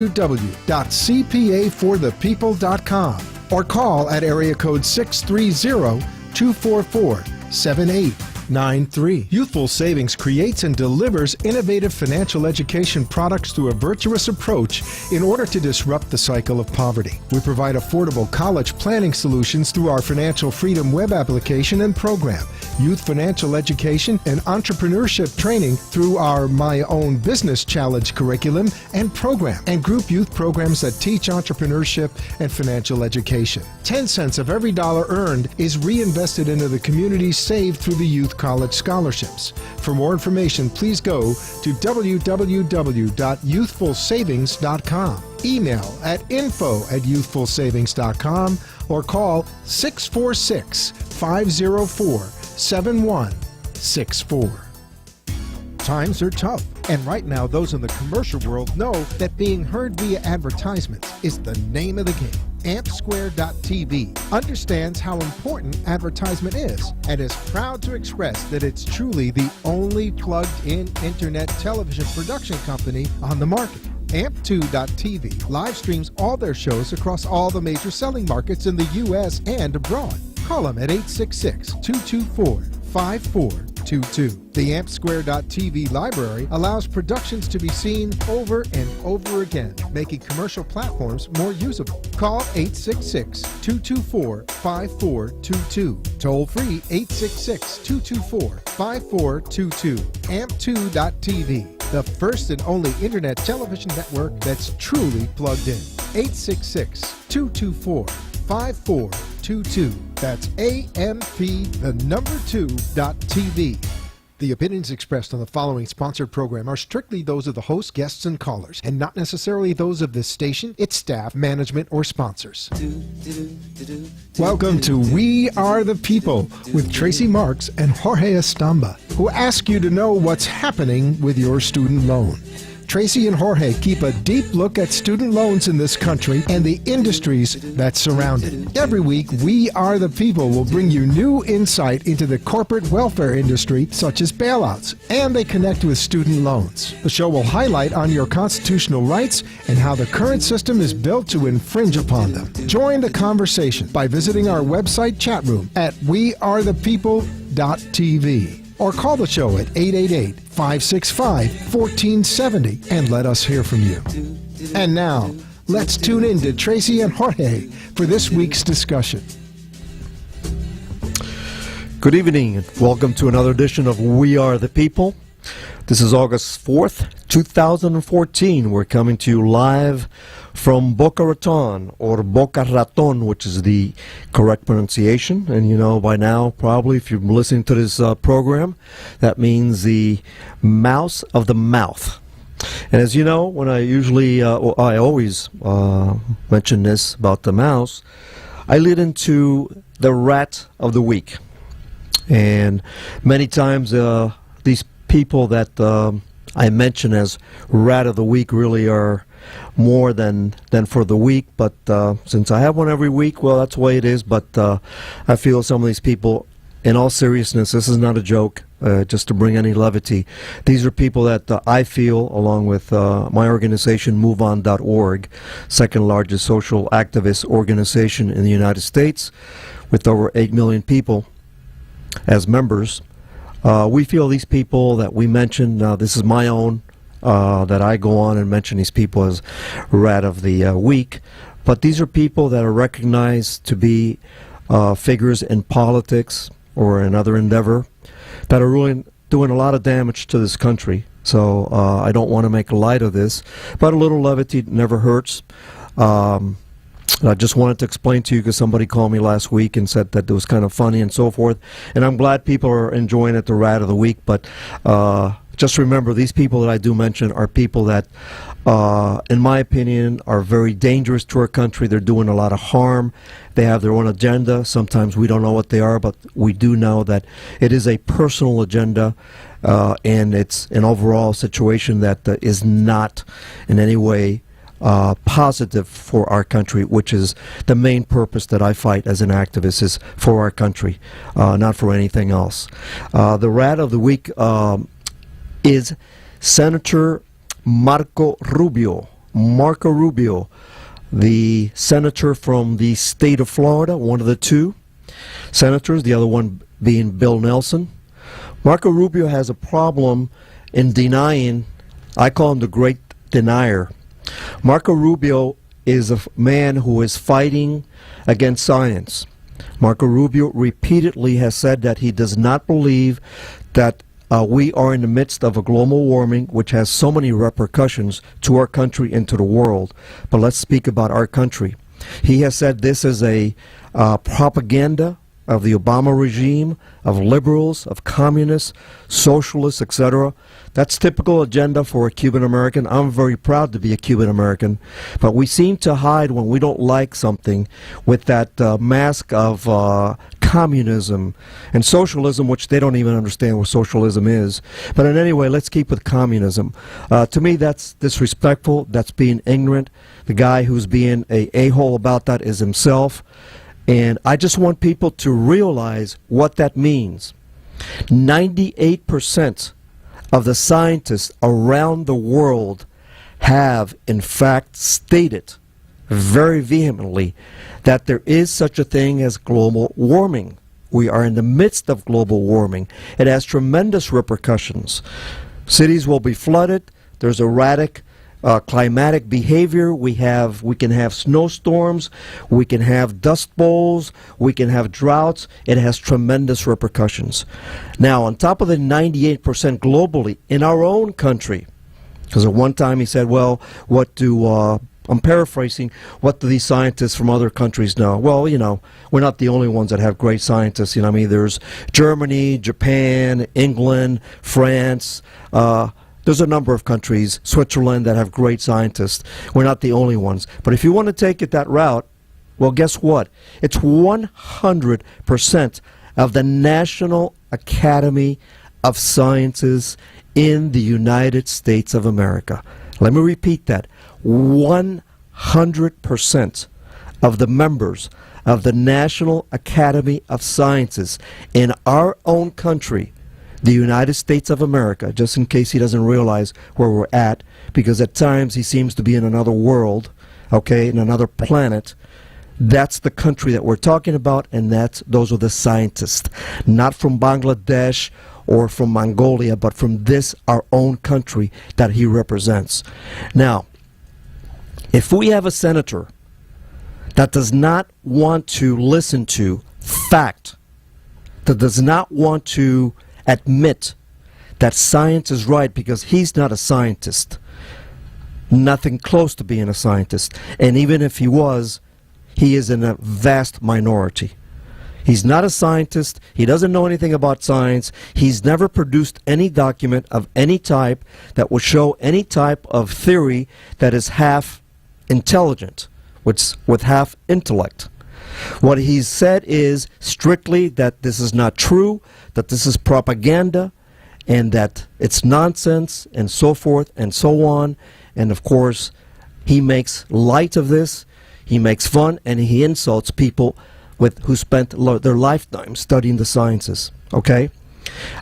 www.cpaforthepeople.com or call at area code 630-244-7893. Youthful Savings creates and delivers innovative financial education products through a virtuous approach in order to disrupt the cycle of poverty. We provide affordable college planning solutions through our Financial Freedom web application and program, youth financial education and entrepreneurship training through our My Own Business Challenge curriculum and program, and group youth programs that teach entrepreneurship and financial education. 10 cents of every dollar earned is reinvested into the community saved through the Youth College Scholarships. For more information, please go to www.youthfulsavings.com. Email at info@youthfulsavings.com or call 646-504-7164. Times are tough, and right now those in the commercial world know that being heard via advertisements is the name of the game. AmpSquare.tv understands how important advertisement is and is proud to express that it's truly the only plugged-in internet television production company on the market. Amp2.tv live streams all their shows across all the major selling markets in the U.S. and abroad. Call them at 866-224-5422. The AmpSquare.tv library allows productions to be seen over and over again, making commercial platforms more usable. Call 866-224-5422. Toll free 866-224-5422. Amp2.tv. The first and only internet television network that's truly plugged in. 866-224-5422. That's AMP2.TV. The opinions expressed on the following sponsored program are strictly those of the host, guests, and callers, and not necessarily those of this station, its staff, management, or sponsors. Welcome to We Are the People with Tracy Marks and Jorge Estamba, who ask you to know what's happening with your student loan. Tracy and Jorge keep a deep look at student loans in this country and the industries that surround it. Every week, We Are the People will bring you new insight into the corporate welfare industry, such as bailouts, and they connect with student loans. The show will highlight on your constitutional rights and how the current system is built to infringe upon them. Join the conversation by visiting our website chat room at wearethepeople.tv. Or call the show at 888-565-1470 and let us hear from you. And now, let's tune in to Tracy and Jorge for this week's discussion. Good evening and welcome to another edition of We Are the People. This is August 4th, 2014. We're coming to you live from Boca Raton, or Boca Raton, which is the correct pronunciation. And you know by now, probably, if you're listening to this program, that means the mouse of the mouth. And as you know, when I always mention this about the mouse, I lead into the rat of the week. And many times these people that I mention as rat of the week really are more than for the week, but since I have one every week, well, that's the way it is. But I feel some of these people, in all seriousness, this is not a joke, just to bring any levity. These are people that I feel, along with my organization, MoveOn.org, second largest social activist organization in the United States, with over 8 million people as members. We feel these people that we mentioned, this is my own, that I go on and mention these people as rat of the week, but these are people that are recognized to be figures in politics or another endeavor that are really doing a lot of damage to this country. So I don't want to make light of this, but a little levity never hurts. I just wanted to explain to you because somebody called me last week and said that it was kind of funny and so forth, and I'm glad people are enjoying it, the rat of the week. But just remember, these people that I do mention are people that, in my opinion, are very dangerous to our country. They're doing a lot of harm. They have their own agenda. Sometimes we don't know what they are, but we do know that it is a personal agenda, and it's an overall situation that is not in any way positive for our country, which is the main purpose that I fight as an activist, is for our country, not for anything else. The rat of the week is Senator Marco Rubio. Marco Rubio, the senator from the state of Florida, one of the two senators, the other one being Bill Nelson. Marco Rubio has a problem in denying, I call him the great denier. Marco Rubio is a man who is fighting against science. Marco Rubio repeatedly has said that he does not believe that we are in the midst of a global warming which has so many repercussions to our country and to the world. But let's speak about our country. He has said this is a propaganda of the Obama regime, of liberals, of communists, socialists, etc. That's typical agenda for a Cuban American. I'm very proud to be a Cuban American, but we seem to hide when we don't like something with that mask of communism and socialism, which they don't even understand what socialism is. But in any way, let's keep with communism. To me, that's disrespectful. That's being ignorant. The guy who's being a a-hole about that is himself. And I just want people to realize what that means. 98% of the scientists around the world have, in fact, stated very vehemently that there is such a thing as global warming. We are in the midst of global warming. It has tremendous repercussions. Cities will be flooded. There's erratic climatic behavior. We can have snowstorms, we can have dust bowls, we can have droughts. It has tremendous repercussions. Now, on top of the 98% globally, in our own country, because at one time he said, well, I'm paraphrasing, what do these scientists from other countries know? Well, we're not the only ones that have great scientists. I mean, there's Germany, Japan, England, France, there's a number of countries, Switzerland, that have great scientists. We're not the only ones. But if you want to take it that route, well, guess what? It's 100% of the National Academy of Sciences in the United States of America. Let me repeat that. 100% of the members of the National Academy of Sciences in our own country, the United States of America, just in case he doesn't realize where we're at, because at times he seems to be in another world, okay, in another planet. That's the country that we're talking about, and those are the scientists, not from Bangladesh or from Mongolia, but from our own country that he represents. Now, if we have a senator that does not want to listen to fact, that does not want to admit that science is right, because he's not a scientist, nothing close to being a scientist, and even if he was, he is in a vast minority. He's not a scientist. He doesn't know anything about science. He's never produced any document of any type that would show any type of theory that is half intelligent, with half intellect. What he's said is strictly that this is not true, that this is propaganda, and that it's nonsense, and so forth and so on. And of course, he makes light of this, he makes fun, and he insults people who spent their lifetime studying the sciences. Okay?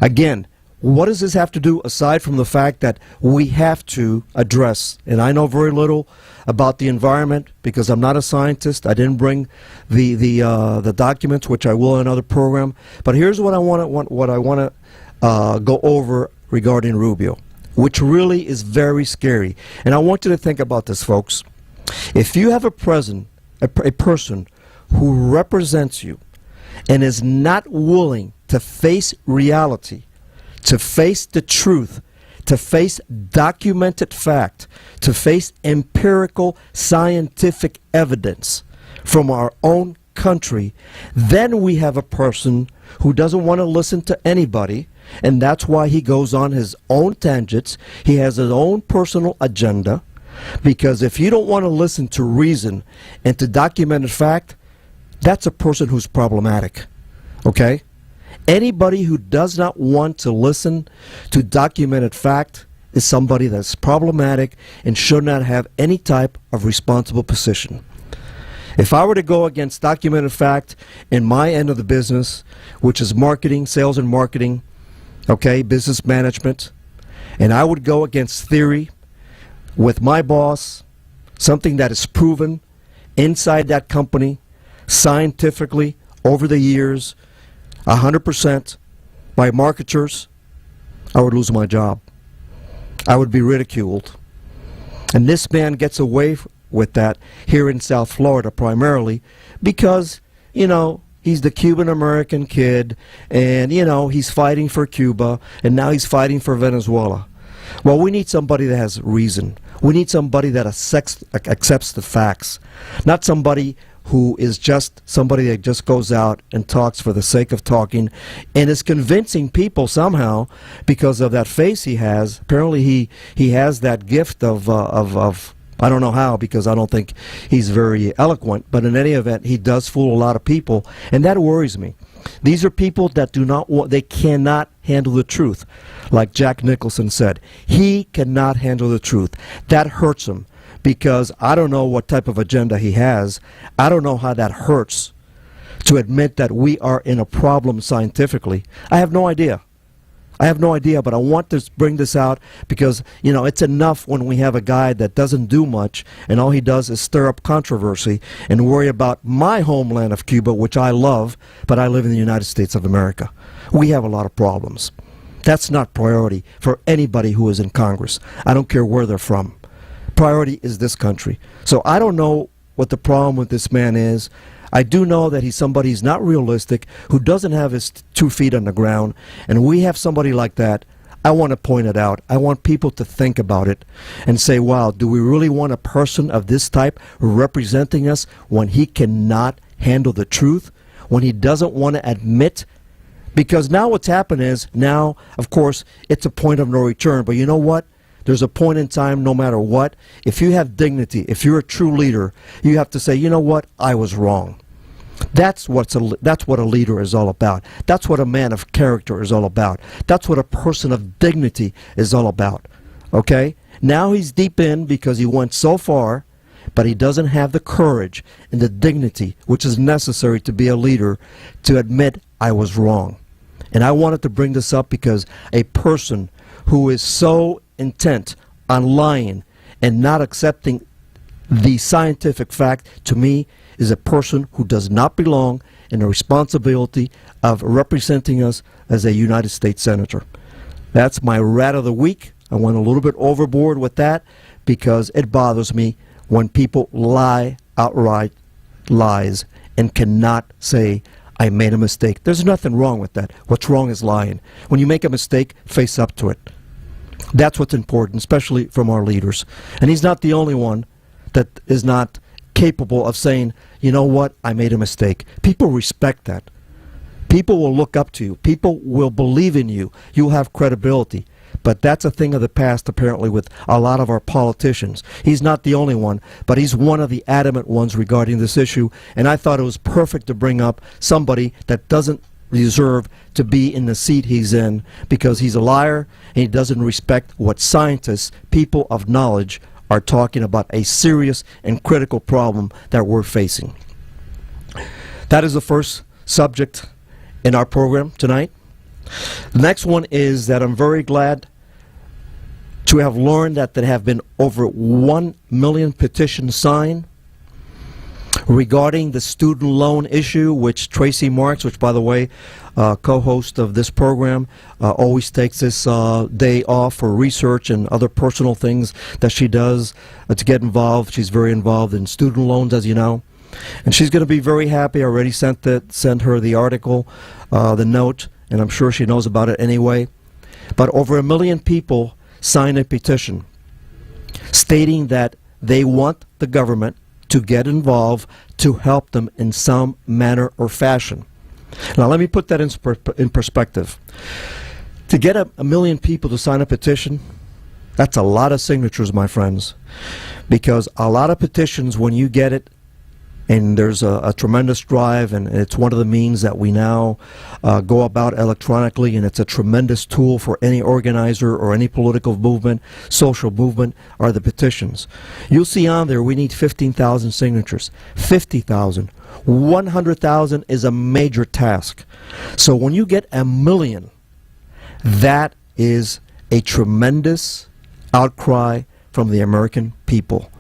Again, what does this have to do, aside from the fact that we have to address, and I know very little about the environment because I'm not a scientist. I didn't bring the documents, which I will in another program. But here's what I want to go over regarding Rubio, which really is very scary. And I want you to think about this, folks. If you have a person who represents you and is not willing to face reality, to face the truth, to face documented fact, to face empirical scientific evidence from our own country, then we have a person who doesn't want to listen to anybody, and that's why he goes on his own tangents. He has his own personal agenda, because if you don't want to listen to reason and to documented fact, that's a person who's problematic. Okay? Anybody who does not want to listen to documented fact is somebody that's problematic and should not have any type of responsible position. If I were to go against documented fact in my end of the business, which is marketing, sales and marketing, okay, business management, and I would go against theory with my boss something that is proven inside that company, scientifically, over the years, 100% by marketers, I would lose my job. I would be ridiculed. And this man gets away with that here in South Florida primarily because, he's the Cuban-American kid, and, he's fighting for Cuba, and now he's fighting for Venezuela. Well, we need somebody that has reason. We need somebody that accepts the facts, not somebody who is just somebody that just goes out and talks for the sake of talking and is convincing people somehow because of that face he has. Apparently he has that gift of I don't know how, because I don't think he's very eloquent, but in any event, he does fool a lot of people, and that worries me. These are people that they cannot handle the truth. Like Jack Nicholson said, he cannot handle the truth. That hurts him, because I don't know what type of agenda he has. I don't know how that hurts to admit that we are in a problem scientifically. I have no idea. But I want to bring this out because, it's enough when we have a guy that doesn't do much and all he does is stir up controversy and worry about my homeland of Cuba, which I love, but I live in the United States of America. We have a lot of problems. That's not priority for anybody who is in Congress. I don't care where they're from. Priority is this country. So I don't know what the problem with this man is. I do know that he's somebody who's not realistic, who doesn't have his 2 feet on the ground, and we have somebody like that. I want to point it out. I want people to think about it and say, wow, do we really want a person of this type representing us when he cannot handle the truth, when he doesn't want to admit? Because now what's happened is, now, of course, it's a point of no return, but you know what? There's a point in time, no matter what, if you have dignity, if you're a true leader, you have to say, you know what, I was wrong. That's what a leader is all about. That's what a man of character is all about. That's what a person of dignity is all about. Okay? Now he's deep in because he went so far, but he doesn't have the courage and the dignity which is necessary to be a leader to admit, I was wrong. And I wanted to bring this up because a person who is so intent on lying and not accepting the scientific fact, to me, is a person who does not belong in the responsibility of representing us as a United States Senator. That's my rat of the week. I went a little bit overboard with that because it bothers me when people lie outright lies and cannot say, I made a mistake. There's nothing wrong with that. What's wrong is lying. When you make a mistake, face up to it. That's what's important, especially from our leaders. And he's not the only one that is not capable of saying, you know what, I made a mistake. People respect that. People will look up to you. People will believe in you. You'll have credibility. But that's a thing of the past, apparently, with a lot of our politicians. He's not the only one, but he's one of the adamant ones regarding this issue. And I thought it was perfect to bring up somebody that doesn't deserve to be in the seat he's in because he's a liar and he doesn't respect what scientists, people of knowledge, are talking about, a serious and critical problem that we're facing. That is the first subject in our program tonight. The next one is that I'm very glad to have learned that there have been over 1 million petitions signed regarding the student loan issue, which Tracy Marks, which by the way, co-host of this program, always takes this day off for research and other personal things that she does to get involved. She's very involved in student loans, as you know. And she's going to be very happy. I already sent her the article, the note, and I'm sure she knows about it anyway. But over 1 million people signed a petition stating that they want the government to get involved to help them in some manner or fashion. Now let me put that in perspective. To get a million people to sign a petition, that's a lot of signatures, my friends, because a lot of petitions, when you get it, and there's a tremendous drive, and it's one of the means that we now go about electronically, and it's a tremendous tool for any organizer or any political movement, social movement, are the petitions. You'll see on there we need 15,000 signatures. 50,000. 100,000 is a major task. So when you get 1 million, that is a tremendous outcry from the American people.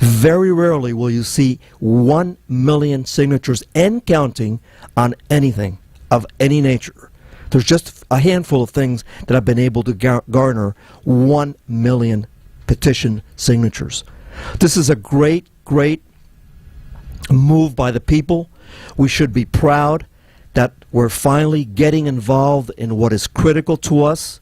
Very rarely will you see 1 million signatures and counting on anything of any nature. There's just a handful of things that have been able to garner 1 million petition signatures. This is a great, great move by the people. We should be proud that we're finally getting involved in what is critical to us.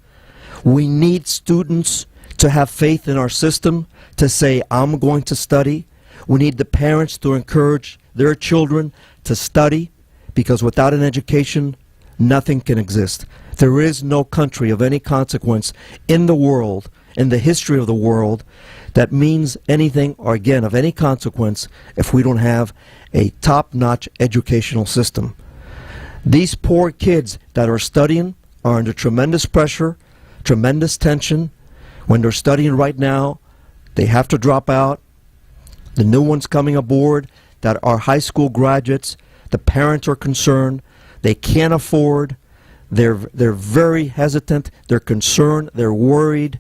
We need students to have faith in our system, to say, I'm going to study. We need the parents to encourage their children to study, because without an education, nothing can exist. There is no country of any consequence in the world, in the history of the world, that means anything, or again, of any consequence, if we don't have a top-notch educational system. These poor kids that are studying are under tremendous pressure, tremendous tension. When they're studying right now, they have to drop out. The new ones coming aboard that are high school graduates, the parents are concerned. They can't afford. They're very hesitant. They're concerned. They're worried.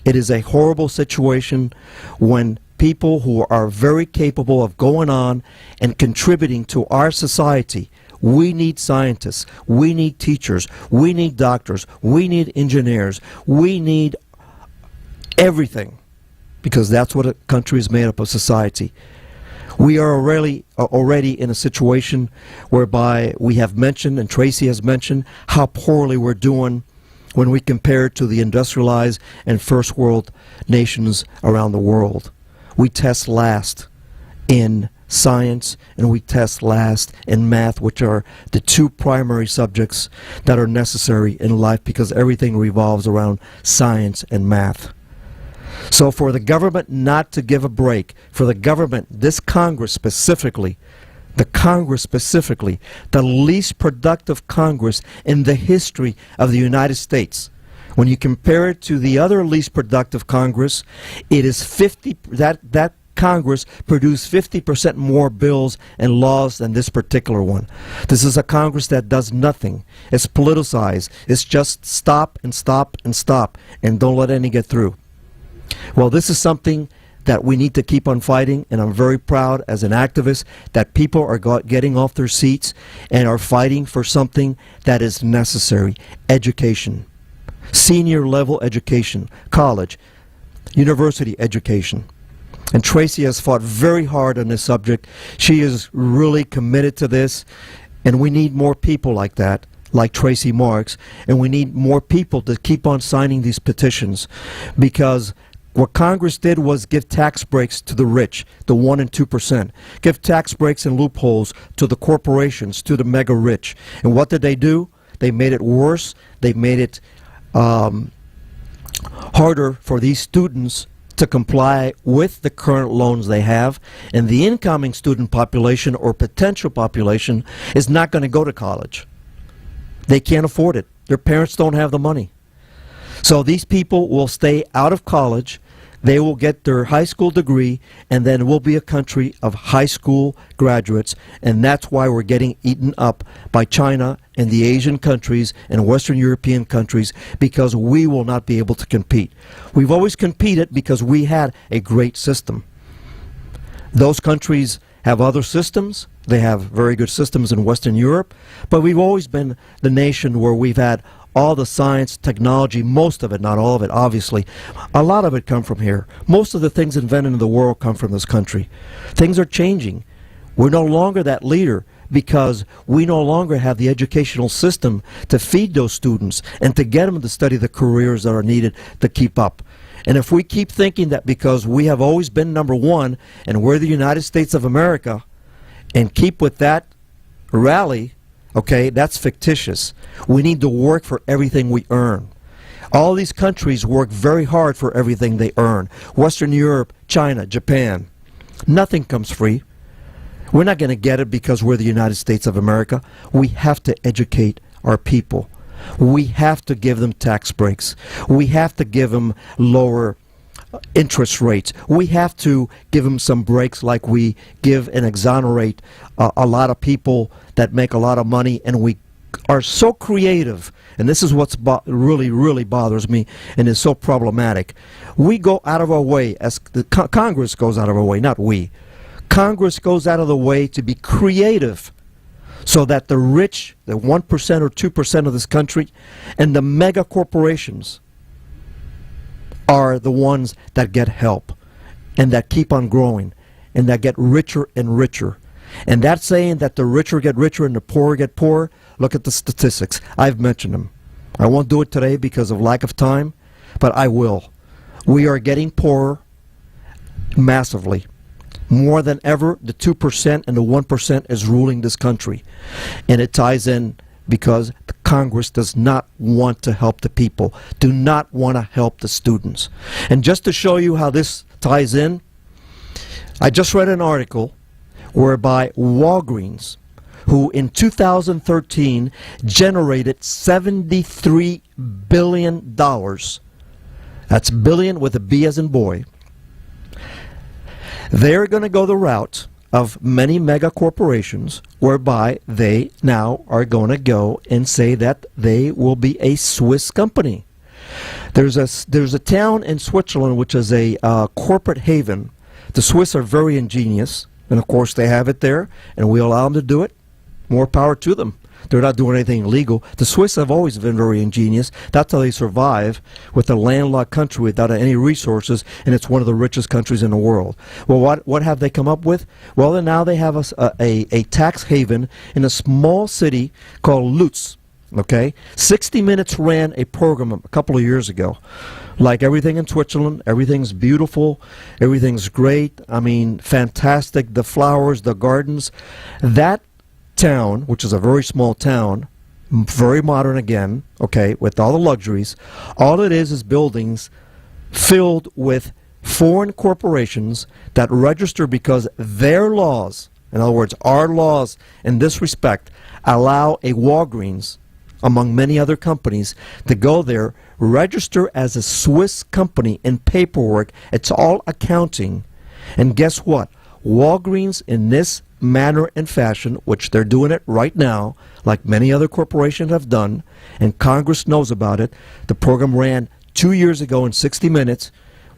It is a horrible situation when people who are very capable of going on and contributing to our society. We need scientists. We need teachers. We need doctors. We need engineers. We need everything, because that's what a country is made up of, society. We are already in a situation whereby we have mentioned, and Tracy has mentioned, how poorly we're doing when we compare to the industrialized and first world nations around the world. We test last in science, and we test last in math, which are the two primary subjects that are necessary in life, because everything revolves around science and math. So for the government not to give a break, for the government, this Congress specifically, the least productive Congress in the history of the United States. When you compare it to the other least productive Congress, it is that Congress produced 50% more bills and laws than this particular one. This is a Congress that does nothing. It's politicized. It's just stop and stop and stop, and don't let any get through. Well, this is something that we need to keep on fighting, and I'm very proud as an activist that people are getting off their seats and are fighting for something that is necessary: education, senior level education, college, university education. And Tracy has fought very hard on this subject. She is really committed to this, and we need more people like that, like Tracy Marks, and we need more people to keep on signing these petitions, because what Congress did was give tax breaks to the rich, the 1% and 2%. Give tax breaks and loopholes to the corporations, to the mega rich. And what did they do? They made it worse. They made it harder for these students to comply with the current loans they have. And the incoming student population or potential population is not going to go to college. They can't afford it. Their parents don't have the money. So these people will stay out of college, they will get their high school degree, and then we'll be a country of high school graduates, and that's why we're getting eaten up by China and the Asian countries and Western European countries, because we will not be able to compete. We've always competed because we had a great system. Those countries have other systems. They have very good systems in Western Europe, but we've always been the nation where we've had all the science, technology, most of it, not all of it, obviously. A lot of it come from here. Most of the things invented in the world come from this country. Things are changing. We're no longer that leader because we no longer have the educational system to feed those students and to get them to study the careers that are needed to keep up. And if we keep thinking that because we have always been number one and we're the United States of America, and keep with that rally, okay, that's fictitious. We need to work for everything we earn. All these countries work very hard for everything they earn. Western Europe, China, Japan. Nothing comes free. We're not going to get it because we're the United States of America. We have to educate our people. We have to give them tax breaks. We have to give them lower interest rates. We have to give them some breaks, like we give and exonerate a lot of people that make a lot of money, and we are so creative and this is what's really, really bothers me and is so problematic. We go out of our way, as the Congress goes out of our way, not we. Congress goes out of the way to be creative so that the rich, the 1% or 2% of this country, and the mega corporations are the ones that get help and that keep on growing and that get richer and richer. And that saying that the richer get richer and the poorer get poorer, look at the statistics. I've mentioned them. I won't do it today because of lack of time, but I will. We are getting poorer massively. More than ever, the 2% and the 1% is ruling this country. And it ties in because the Congress does not want to help the people, do not want to help the students. And just to show you how this ties in, I just read an article whereby Walgreens, who in 2013 generated $73 billion, that's billion with a B as in boy, they're going to go the route of many mega corporations whereby they now are going to go and say that they will be a Swiss company. There's a town in Switzerland which is a corporate haven. The Swiss are very ingenious, and of course they have it there, and we allow them to do it. More power to them. They're not doing anything illegal. The Swiss have always been very ingenious. That's how they survive with a landlocked country without any resources, and it's one of the richest countries in the world. Well, what have they come up with? Well, then now they have a tax haven in a small city called Lutz. Okay? 60 Minutes ran a program a couple of years ago. Like everything in Switzerland, everything's beautiful, everything's great. I mean, fantastic. The flowers, the gardens. That town, which is a very small town, very modern again, okay, with all the luxuries, all it is buildings filled with foreign corporations that register because their laws, in other words, our laws in this respect, allow a Walgreens, among many other companies, to go there, register as a Swiss company in paperwork. It's all accounting. And guess what? Walgreens, in this manner and fashion, which they're doing it right now, like many other corporations have done, and Congress knows about it. The program ran 2 years ago in 60 Minutes,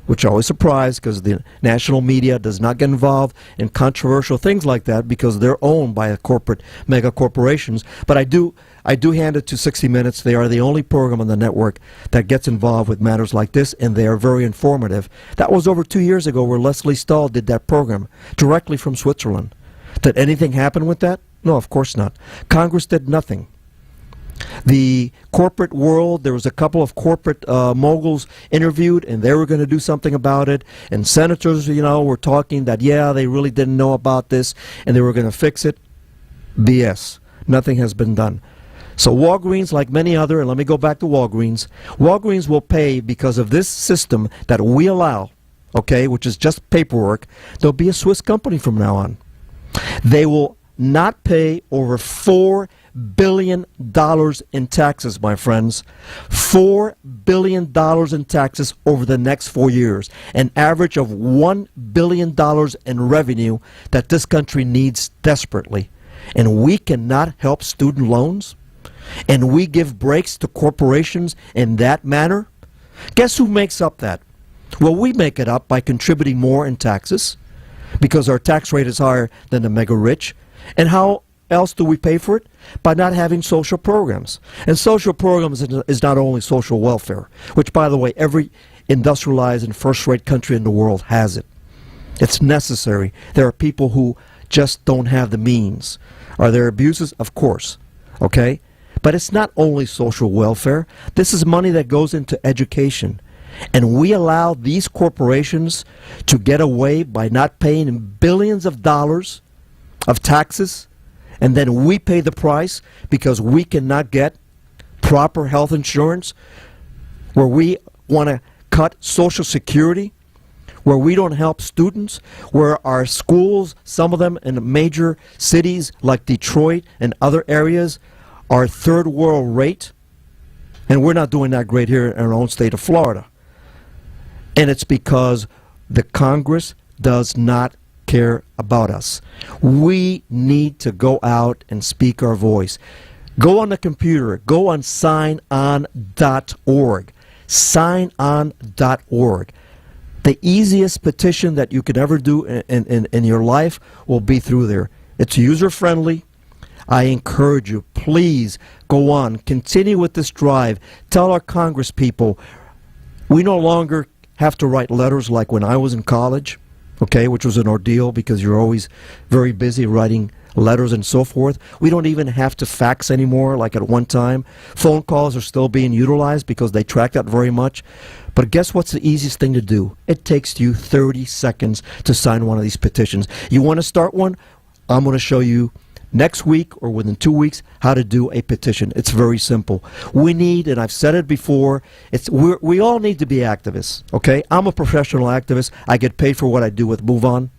which I was surprised because the national media does not get involved in controversial things like that because they're owned by a corporate mega corporations. But I do hand it to 60 Minutes. They are the only program on the network that gets involved with matters like this, and they are very informative. That was over 2 years ago where Leslie Stahl did that program directly from Switzerland. Did anything happen with that? No, of course not. Congress did nothing. The corporate world, there was a couple of corporate moguls interviewed, and they were going to do something about it. And senators, were talking that, yeah, they really didn't know about this, and they were going to fix it. BS. Nothing has been done. So Walgreens, like many other, and let me go back to Walgreens, Walgreens will pay because of this system that we allow, okay, which is just paperwork. They'll be a Swiss company from now on. They will not pay over $4 billion in taxes, my friends. $4 billion in taxes over the next 4 years. An average of $1 billion in revenue that this country needs desperately. And we cannot help student loans? And we give breaks to corporations in that manner? Guess who makes up that? Well, we make it up by contributing more in taxes, because our tax rate is higher than the mega rich. And how else do we pay for it? By not having social programs. And social programs is not only social welfare, which, by the way, every industrialized and first-rate country in the world has it. It's necessary. There are people who just don't have the means. Are there abuses? Of course. Okay? But it's not only social welfare. This is money that goes into education. And we allow these corporations to get away by not paying billions of dollars of taxes, and then we pay the price because we cannot get proper health insurance, where we want to cut Social Security, where we don't help students, where our schools, some of them in major cities like Detroit and other areas, are third world rate, and we're not doing that great here in our own state of Florida. And it's because the Congress does not care about us. We need to go out and speak our voice. Go on the computer. Go on signon.org. Signon.org. The easiest petition that you could ever do in your life will be through there. It's user-friendly. I encourage you, please go on. Continue with this drive. Tell our Congress people we no longer have to write letters like when I was in college, okay, which was an ordeal because you're always very busy writing letters and so forth. We don't even have to fax anymore like at one time. Phone calls are still being utilized because they track that very much. But guess what's the easiest thing to do? It takes you 30 seconds to sign one of these petitions. You want to start one? I'm going to show you next week or within 2 weeks how to do a petition. It's very simple. We need, and I've said it before, we all need to be activists, okay? I'm a professional activist. I get paid for what I do with Move On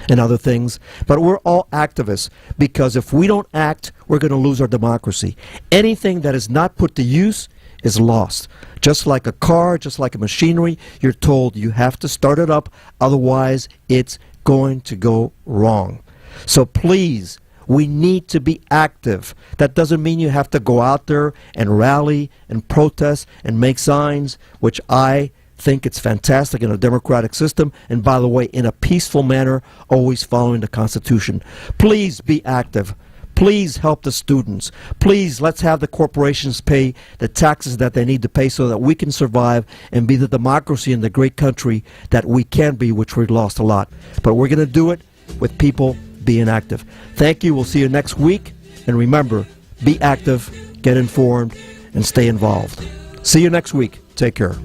and other things. But we're all activists because if we don't act, we're going to lose our democracy. Anything that is not put to use is lost. Just like a car, just like a machinery, you're told you have to start it up, otherwise it's going to go wrong. So please, we need to be active. That doesn't mean you have to go out there and rally and protest and make signs, which I think it's fantastic in a democratic system, and by the way, in a peaceful manner, always following the Constitution. Please be active. Please help the students. Please, let's have the corporations pay the taxes that they need to pay so that we can survive and be the democracy in the great country that we can be, which we've lost a lot. But we're going to do it with people being active. Thank you. We'll see you next week. And remember, be active, get informed, and stay involved. See you next week. Take care.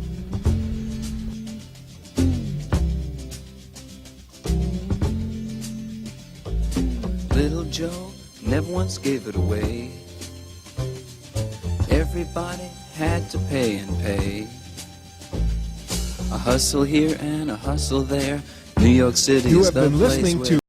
Little Joe never once gave it away. Everybody had to pay and pay. A hustle here and a hustle there. New York City You is have the been place listening where to